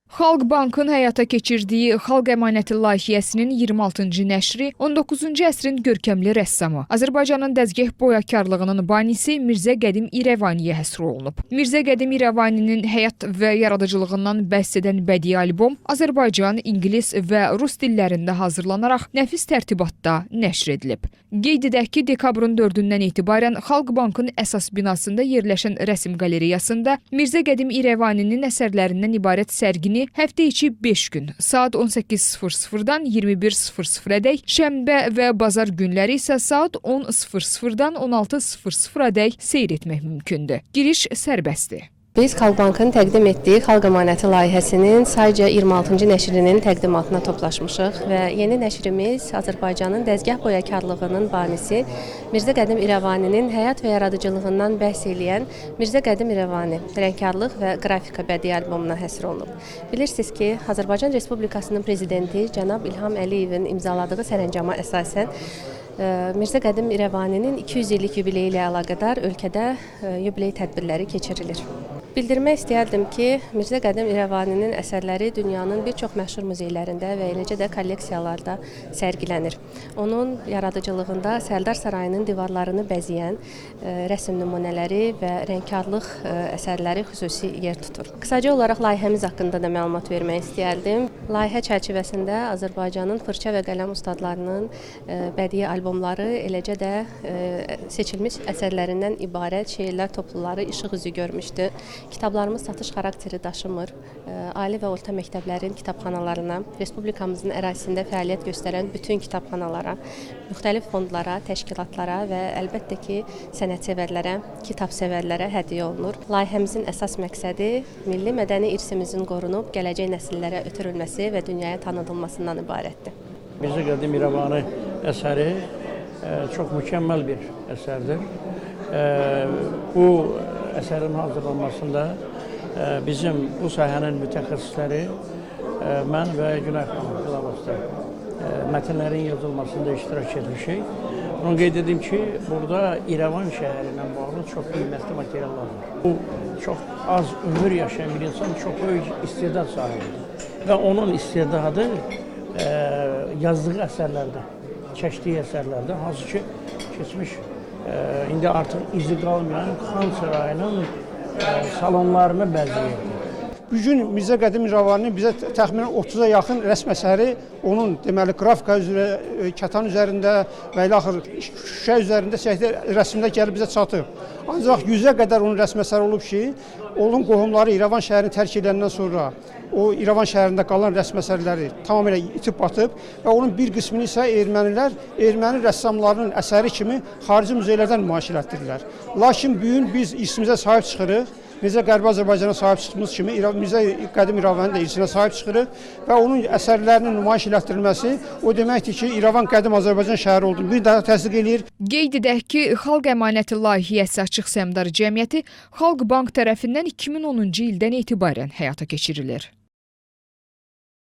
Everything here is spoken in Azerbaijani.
Xalq Bankın həyata keçirdiyi Xalq Əmanəti layihəsinin 26-cı nəşri 19-cu əsrin görkəmli rəssamı, Azərbaycanın dəzgəh boyakarlığının banisi Mirzə Qədim İrəvaniyə həsr olunub. Mirzə Qədim İrəvaninin həyat və yaradıcılığından bəhs edən bədii albom Azərbaycan, İngilis və Rus dillərində hazırlanaraq nəfis tərtibatda nəşr edilib. Qeyd edək ki, dekabrın 4-dən etibarən Xalq Bankın əsas binasında yerləşən rəsm qalereyasında Mirzə Qədim İrəvaninin əsərlərindən ibarət sərgini həftə içi 5 gün, saat 18:00-dan 21:00-ədək, şənbə və bazar günləri isə saat 10:00-dan 16:00-ədək seyr etmək mümkündür. Giriş sərbəstdir. Biz Xalq Bankın təqdim etdiyi Xalq Əmanəti layihəsinin sayca 26-cı nəşrinin təqdimatına toplaşmışıq və yeni nəşrimiz Azərbaycanın dəzgəh boyakarlığının banisi Mirzə Qədim İrəvaninin həyat və yaradıcılığından bəhs eləyən Mirzə Qədim İrəvani rəngkarlıq və qrafika bədii albomuna həsr olunub. Bilirsiniz ki, Azərbaycan Respublikasının prezidenti cənab İlham Əliyevin imzaladığı sərəncama əsasən Mirzə Qədim İrəvaninin 200 illik yubileyi ilə əlaqədar ölkədə yubiley tədbirləri keçirilir. Bildirmək istəyərdim ki, Mirzə Qədim İrəvaninin əsərləri dünyanın bir çox məşhur muzeylərində və eləcə də kolleksiyalarda sərgilənir. Onun yaradıcılığında Səldar Sarayının divarlarını bəzəyən rəsm nümunələri və rəngkarlıq əsərləri xüsusi yer tutur. Qısaca olaraq layihəmiz haqqında da məlumat vermək istəyərdim. Layihə çərçivəsində Azərbaycanın fırça və qələm ustadlarının bədii albomları, eləcə də seçilmiş əsərlərindən ibarət şeirlər topluları işıq üzü görmüşdü. Kitablarımız satış xarakteri daşımır. Ali və orta məktəblərin kitabxanalarına, Respublikamızın ərazisində fəaliyyət göstərən bütün kitabxanalara, müxtəlif fondlara, təşkilatlara və əlbəttə ki, sənətsevərlərə, kitabsevərlərə hədiyyə olunur. Layihəmizin əsas məqsədi milli mədəni irsimizin qorunub, gələcək nəsillərə ötürülməsi və dünyaya tanıdılmasından ibarətdir. Mirzə Qədim İrəvani əsəri çox mükəmməl bir əsərdir. Bu əsərin hazırlanmasında bizim bu sahənin mütəxəssisləri, mən və Günay xanım bilavasitə mətnlərin yazılmasında iştirak etmişik. Onu qeyd edim ki, burada İrəvan şəhəri ilə bağlı çox qiymətli materiallar var. Bu çox az ömür yaşayan bir insan çox böyük istedad sahibidir və onun istedadı yazdığı əsərlərdə, çəkdiyi əsərlərdə, hansı ki, keçmiş indi artıq izi qalmayan Xan Sarayının salonlarını bəzəyirdi. Bugün Mirzə Qədim İrəvaninin bizə təxminən 30-a yaxın rəsm əsəri onun deməli qrafika üzrə, kətan üzərində və ilaxır şüşə üzərində çəkdiyi rəsmdə gəlib bizə çatıb. Ancaq 100-ə qədər onun rəsm əsəri olub ki, onun qohumları İrəvan şəhərini tərk edəndən sonra o İrəvan şəhərində qalan rəsm əsərləri tamamilə itib batıb və onun bir qismini isə ermənilər erməni rəssamlarının əsəri kimi xarici muzeylərdən nümayiş etdirdilər. Lakin bu gün biz irsimizə sahib çıxırıq. Necə Qərbi Azərbaycana sahib çıxdığımız kimi Mirzə Qədim İrəvaninin də irsinə sahib çıxırıq və onun əsərlərinin nümayiş etdirilməsi o deməkdir ki, İrəvan qədim Azərbaycan şəhəri olduğunu bir daha təsdiq eləyir. Qeyd edək ki, Xalq Əmanəti layihəsi Açıq Səhmdar Cəmiyyəti Xalq Bank tərəfindən 2010-cu ildən etibarən həyata keçirilir.